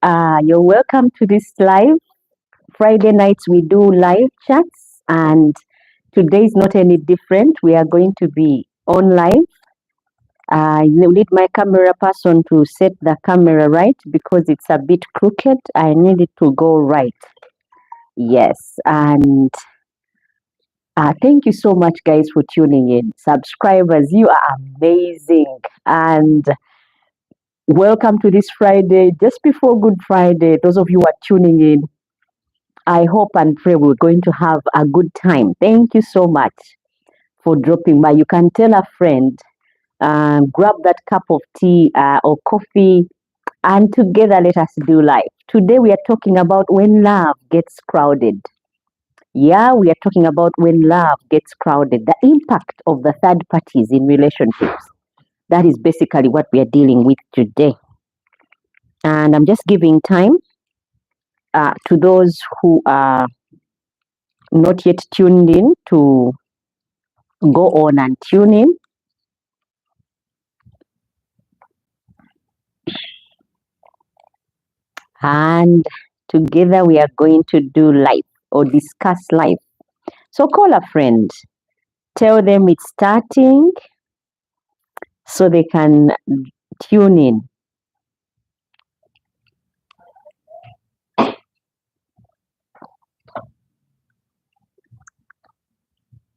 You're welcome to this live. Friday nights we do live chats, and today is not any different. We are going to be on live. I need my camera person to set the camera right because it's a bit crooked. I need it to go right. Yes, and thank you so much, guys, for tuning in. Subscribers, you are amazing. And welcome to this Friday, just before Good Friday. Those of you who are tuning in, I hope and pray we're going to have a good time. Thank you so much for dropping by. You can tell a friend, grab that cup of tea or coffee, and together let us do life. Today we are talking about when love gets crowded. Yeah, we are talking about when love gets crowded, the impact of the third parties in relationships. That is basically what we are dealing with today. And I'm just giving time to those who are not yet tuned in to go on and tune in. And together we are going to do life or discuss life. So call a friend, tell them it's starting so they can tune in.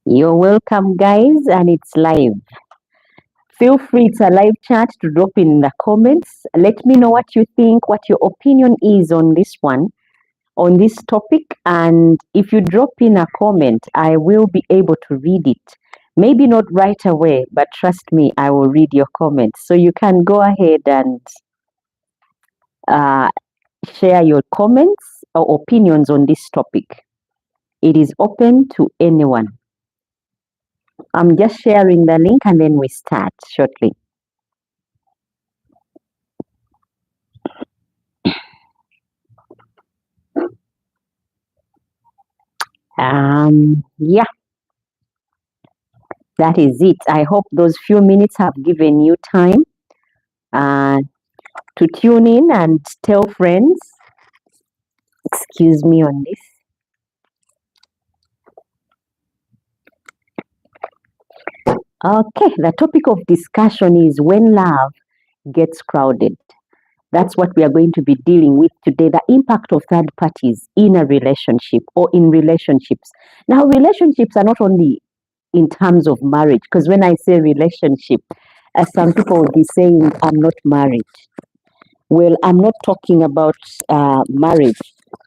You're welcome, guys, and it's live. Feel free, it's a live chat, to drop in the comments. Let me know what you think, what your opinion is on this one, on this topic. And if you drop in a comment, I will be able to read it. Maybe not right away, but trust me, I will read your comments. So you can go ahead and share your comments or opinions on this topic. It is open to anyone. I'm just sharing the link and then we start shortly. Yeah, that is it. I hope those few minutes have given you time to tune in and tell friends. Excuse me on this. Okay, the topic of discussion is when love gets crowded. That's what we are going to be dealing with today, the impact of third parties in a relationship or in relationships. Now, relationships are not only in terms of marriage, because when I say relationship, some people will be saying, I'm not married. Well, I'm not talking about marriage.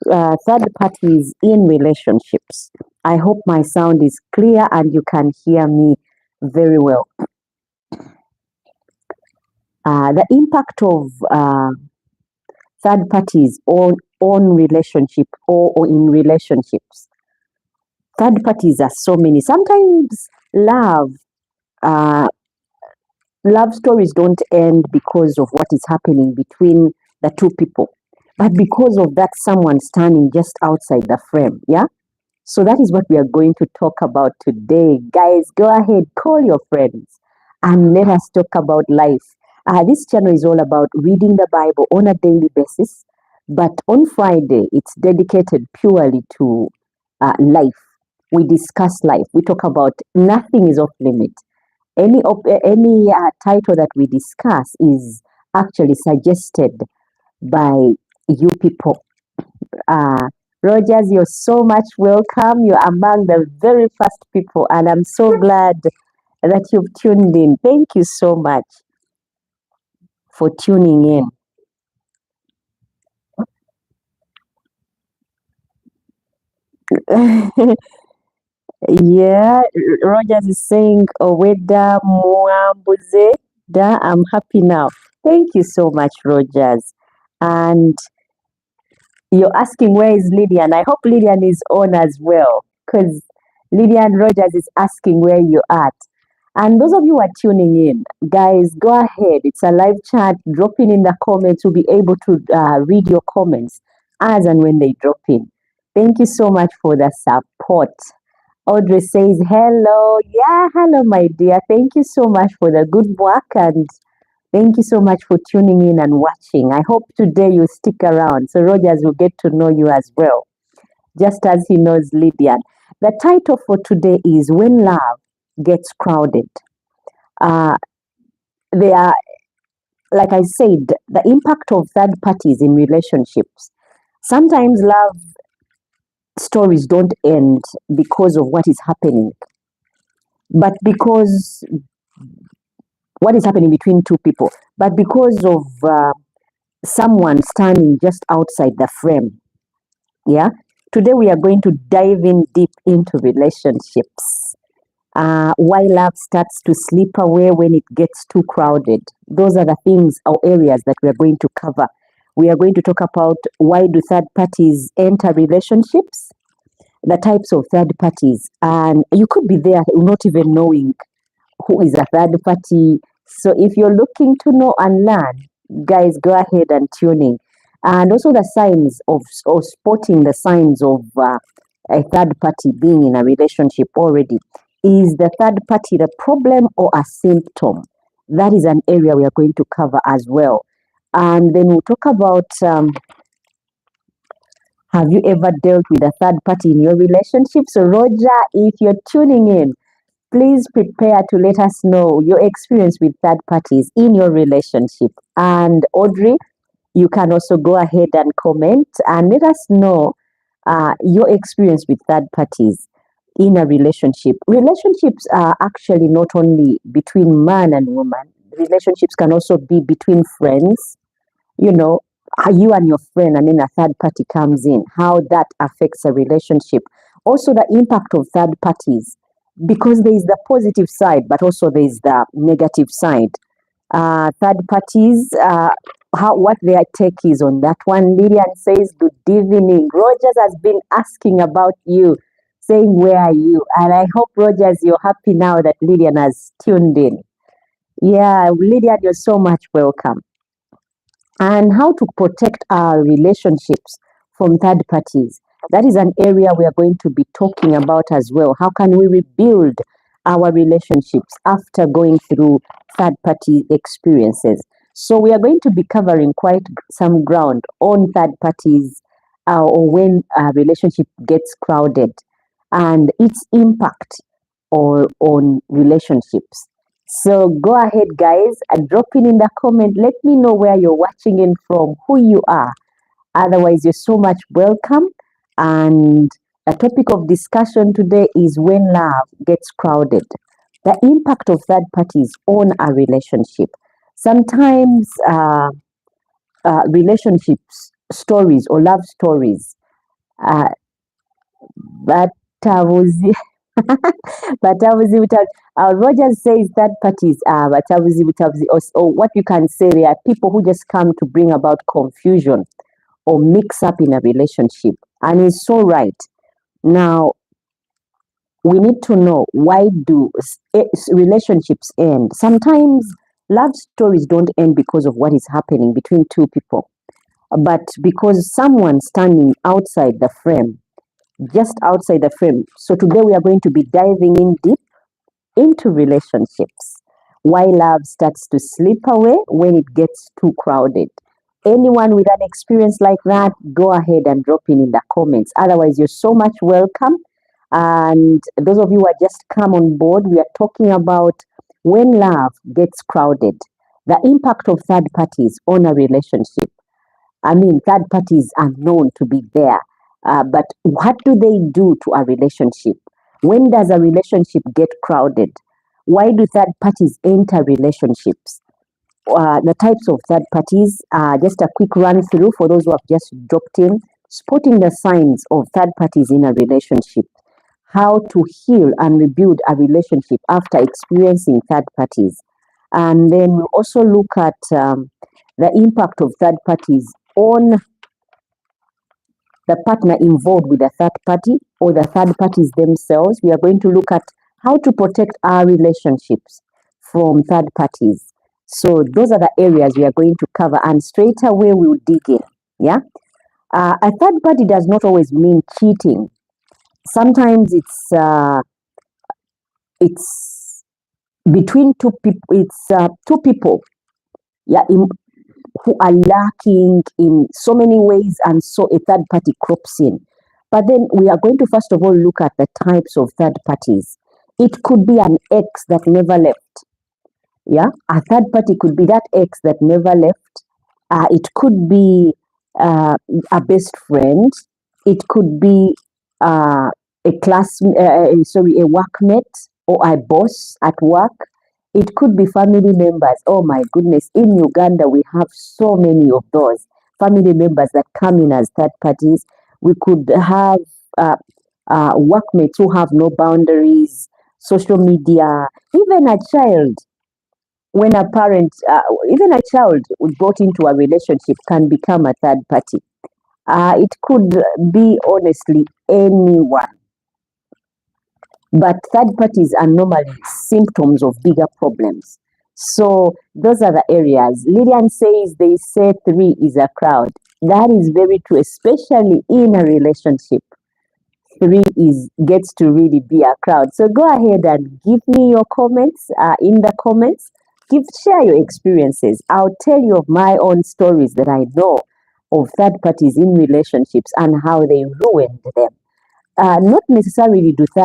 Third parties in relationships. I hope my sound is clear and you can hear me very well. The impact of third parties on relationship or in relationships. Third parties are so many. Sometimes love stories don't end because of what is happening between the two people, but because of that someone standing just outside the frame. Yeah. So that is what we are going to talk about today. Guys, go ahead, call your friends and let us talk about life. This channel is all about reading the Bible on a daily basis, but on Friday, it's dedicated purely to life. We discuss life. We talk about nothing is off limit. Any title that we discuss is actually suggested by you people. Rogers, you're so much welcome. You're among the very first people, and I'm so glad that you've tuned in. Thank you so much for tuning in. Yeah, Rogers is saying, Oweda Mwambuze, da, I'm happy now. Thank you so much, Rogers. And you're asking where is Lydian? I hope Lydian is on as well, because Lydian Rogers is asking where you're at. And those of you who are tuning in, guys, go ahead. It's a live chat. Drop in the comments. We'll be able to read your comments as and when they drop in. Thank you so much for the support. Audrey says, hello. Yeah, hello, my dear. Thank you so much for the good work and Thank you so much for tuning in and watching. I hope today you stick around so Rogers will get to know you as well, just as he knows Lydian. The title for today is When Love Gets Crowded. Uh, they are, like I said, the impact of third parties in relationships. Sometimes love stories don't end because of what is happening, but because what is happening between two people, but because of someone standing just outside the frame. Yeah. Today we are going to dive in deep into relationships. Why love starts to slip away when it gets too crowded. Those are the things or areas that we are going to cover. We are going to talk about why do third parties enter relationships, the types of third parties, and you could be there not even knowing who is a third party. So if you're looking to know and learn, guys, go ahead and tune in. And also the signs of or spotting the signs of a third party being in a relationship already. Is the third party the problem or a symptom? That is an area we are going to cover as well. And then we'll talk about have you ever dealt with a third party in your relationship? So, Roger, if you're tuning in, please prepare to let us know your experience with third parties in your relationship. And Audrey, you can also go ahead and comment and let us know your experience with third parties in a relationship. Relationships are actually not only between man and woman, relationships can also be between friends, you know, you and your friend, and then a third party comes in, how that affects a relationship. Also, the impact of third parties, because there is the positive side, but also there is the negative side. Third parties, how what their take is on that one. Lillian says, "Good evening." Rogers has been asking about you, saying, "Where are you?" And I hope Rogers, you're happy now that Lillian has tuned in. Yeah, Lillian, you're so much welcome. And how to protect our relationships from third parties. That is an area we are going to be talking about as well. How can we rebuild our relationships after going through third party experiences? So, we are going to be covering quite some ground on third parties or when a relationship gets crowded and its impact on relationships. So go ahead, guys, and drop in the comment. Let me know where you're watching in from, who you are. Otherwise, you're so much welcome. And the topic of discussion today is when love gets crowded, the impact of third parties on a relationship. Sometimes relationships stories or love stories, uh, but batabuzi Rogers says third parties are batabuzi or what you can say they are people who just come to bring about confusion or mix up in a relationship, and it's so right. Now we need to know why do relationships end. Sometimes love stories don't end because of what is happening between two people, but because someone standing outside the frame, just outside the frame. So today we are going to be diving in deep into relationships. Why love starts to slip away when it gets too crowded. Anyone with an experience like that, go ahead and drop in the comments. Otherwise, you're so much welcome. And those of you who are just come on board, we are talking about when love gets crowded, the impact of third parties on a relationship. I mean, third parties are known to be there, but what do they do to a relationship? When does a relationship get crowded? Why do third parties enter relationships? The types of third parties, just a quick run through for those who have just dropped in, spotting the signs of third parties in a relationship, how to heal and rebuild a relationship after experiencing third parties. And then we'll also look at the impact of third parties on the partner involved with the third party or the third parties themselves. We are going to look at how to protect our relationships from third parties. So those are the areas we are going to cover, and straight away we'll dig in. Yeah, a third party does not always mean cheating. Sometimes it's between two people. It's two people yeah, who are lacking in so many ways, and so a third party crops in. But then we are going to first of all look at the types of third parties. It could be an ex that never left. Yeah, a third party could be that ex that never left. It could be a best friend. It could be a a workmate or a boss at work. It could be family members. Oh my goodness, in Uganda we have so many of those family members that come in as third parties. We could have workmates who have no boundaries, social media, even a child. When a parent, even a child brought into a relationship can become a third party. It could be honestly anyone. But third parties are normally symptoms of bigger problems. So those are the areas. Lillian says they say three is a crowd. That is very true, especially in a relationship. Three is gets to really be a crowd. So go ahead and give me your comments in the comments. Share your experiences. I'll tell you of my own stories that I know of third parties in relationships and how they ruined them. Not necessarily do third